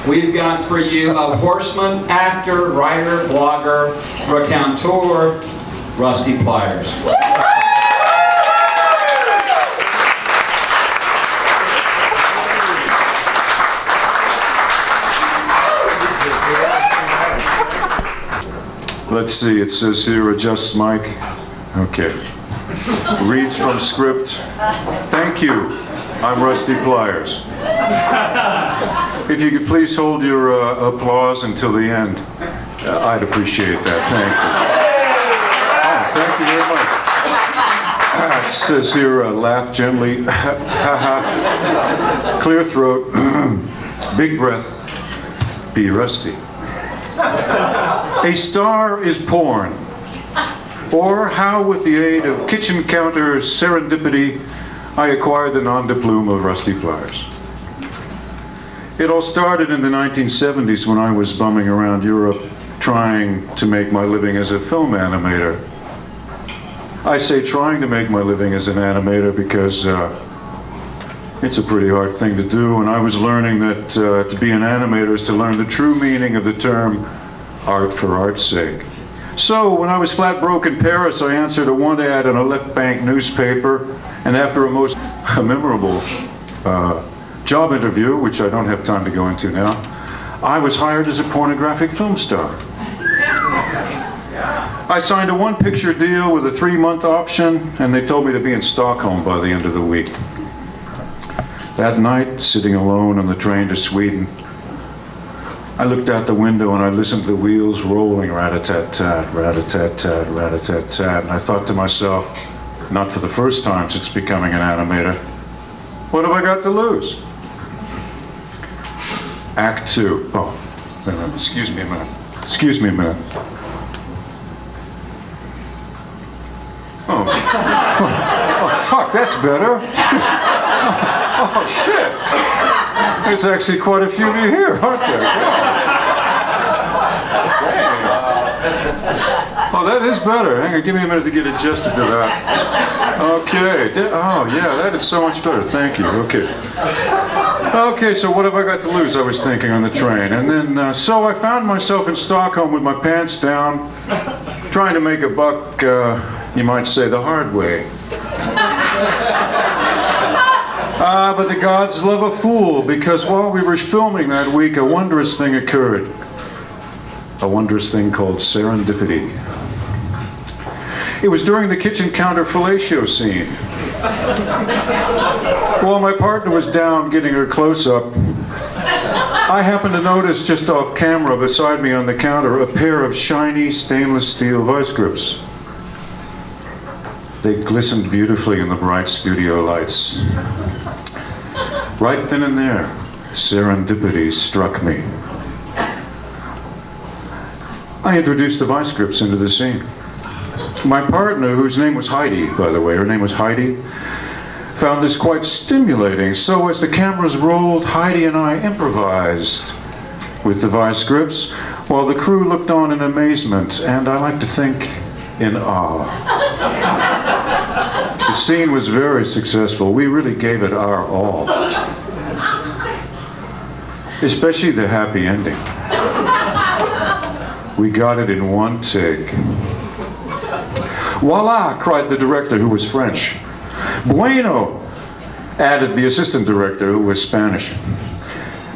we've got for you a horseman, actor, writer, blogger, raconteur, Rusty Pliers. Let's see, it says here, adjust mic. Okay. Reads from script. Thank you. I'm Rusty Pliers. If you could please hold your applause until the end, I'd appreciate that. Thank you. Oh, thank you very much. It says here, laugh gently. Clear throat. Big breath. Be Rusty. A star is born. Or how, with the aid of kitchen counter serendipity, I acquired the nom de plume of Rusty Pliers. It all started in the 1970s when I was bumming around Europe trying to make my living as a film animator. I say trying to make my living as an animator because it's a pretty hard thing to do, and I was learning that to be an animator is to learn the true meaning of the term art for art's sake. So when I was flat broke in Paris, I answered a want ad in a left bank newspaper, and after a most memorable job interview, which I don't have time to go into now, I was hired as a pornographic film star. I signed a one-picture deal with a 3-month option, and they told me to be in Stockholm by the end of the week. That night, sitting alone on the train to Sweden, I looked out the window and I listened to the wheels rolling, rat-a-tat-tat, rat-a-tat-tat, rat-a-tat-tat, and I thought to myself, not for the first time since becoming an animator, what have I got to lose? Act 2. Oh, wait a minute, excuse me a minute. Excuse me a minute. Oh, oh fuck, that's better. Oh, shit. There's actually quite a few of you here, aren't there? Oh, that is better. Hang on, give me a minute to get adjusted to that. Okay. Oh, yeah, that is so much better. Thank you. Okay. Okay, so what have I got to lose, I was thinking on the train. And then, so I found myself in Stockholm with my pants down, trying to make a buck, you might say, the hard way. But the gods love a fool, because while we were filming that week, a wondrous thing occurred. A wondrous thing called serendipity. It was during the kitchen counter fellatio scene. While my partner was down getting her close-up, I happened to notice just off camera beside me on the counter a pair of shiny stainless steel vice grips. They glistened beautifully in the bright studio lights. Right then and there, serendipity struck me. I introduced the vice grips into the scene. My partner, whose name was Heidi, by the way, her name was Heidi, found this quite stimulating. So as the cameras rolled, Heidi and I improvised with the vice grips, while the crew looked on in amazement, and I like to think in awe. The scene was very successful. We really gave it our all. Especially the happy ending. We got it in one take. Voila, cried the director, who was French. Bueno, added the assistant director, who was Spanish.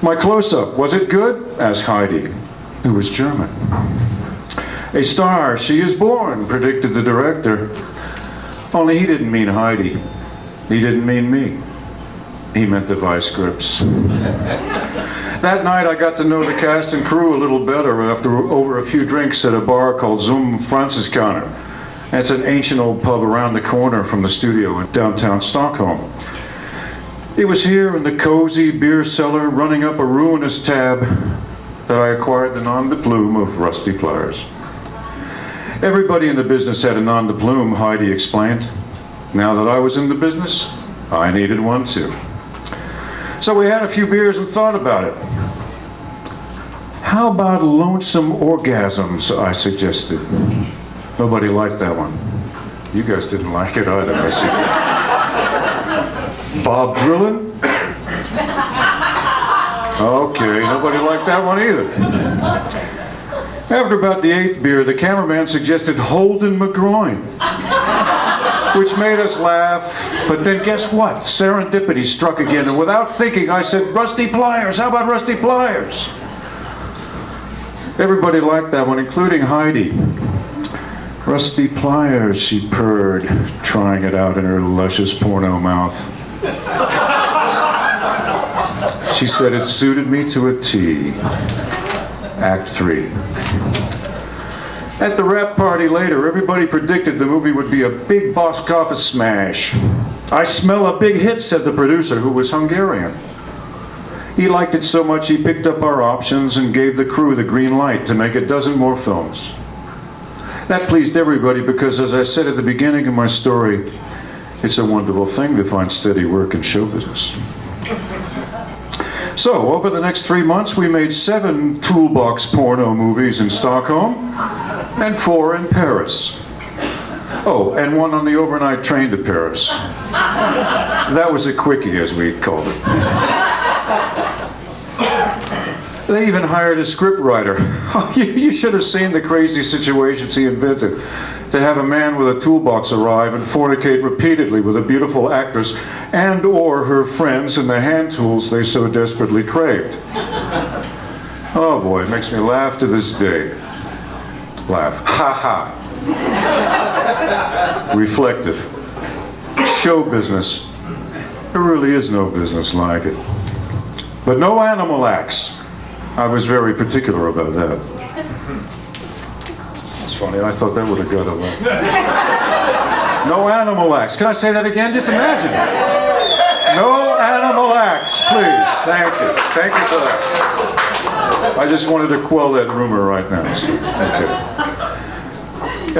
My close-up, was it good? Asked Heidi, who was German. A star, she is born, predicted the director. Only he didn't mean Heidi. He didn't mean me. He meant the vice grips. That night I got to know the cast and crew a little better after over a few drinks at a bar called Zum Franziskaner. It's an ancient old pub around the corner from the studio in downtown Stockholm. It was here in the cozy beer cellar running up a ruinous tab that I acquired the nom de plume of Rusty Pliers. Everybody in the business had a nom de plume, Heidi explained. Now that I was in the business, I needed one too. So we had a few beers and thought about it. How about lonesome orgasms, I suggested. Nobody liked that one. You guys didn't like it either, I see. Bob Drillin? Okay, nobody liked that one either. After about the 8th beer, the cameraman suggested Holden McGroin, which made us laugh. But then guess what? Serendipity struck again, and without thinking, I said, Rusty Pliers, how about Rusty Pliers? Everybody liked that one, including Heidi. Rusty Pliers, she purred, trying it out in her luscious porno mouth. She said it suited me to a T. Act 3. At the wrap party later, everybody predicted the movie would be a big box office smash. I smell a big hit, said the producer, who was Hungarian. He liked it so much he picked up our options and gave the crew the green light to make a dozen more films. That pleased everybody because, as I said at the beginning of my story, it's a wonderful thing to find steady work in show business. So, over the next 3 months, we made 7 toolbox porno movies in Stockholm and 4 in Paris. Oh, and 1 on the overnight train to Paris. That was a quickie, as we called it. They even hired a scriptwriter. You should have seen the crazy situations he invented. To have a man with a toolbox arrive and fornicate repeatedly with a beautiful actress and or her friends and the hand tools they so desperately craved. Oh boy, it makes me laugh to this day. Laugh. Ha ha. Reflective. Show business. There really is no business like it. But no animal acts. I was very particular about that. It's funny, I thought that would have got a laugh. No animal acts. Can I say that again? Just imagine. No animal acts, please. Thank you. Thank you for that. I just wanted to quell that rumor right now. So, okay.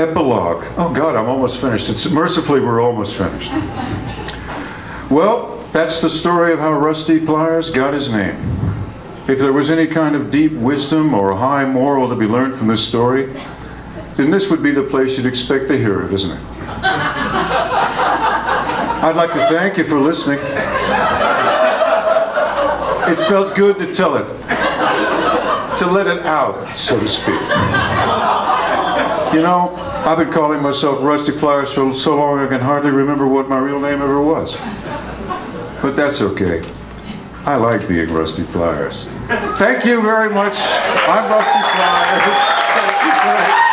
Epilogue. Oh God, I'm almost finished. Mercifully, we're almost finished. Well, that's the story of how Rusty Pliers got his name. If there was any kind of deep wisdom or high moral to be learned from this story, then this would be the place you'd expect to hear it, isn't it? I'd like to thank you for listening. It felt good to tell it, to let it out, so to speak. You know, I've been calling myself Rusty Pliers for so long I can hardly remember what my real name ever was. But that's okay. I like being Rusty Pliers. Thank you very much. I'm Rusty Pliers.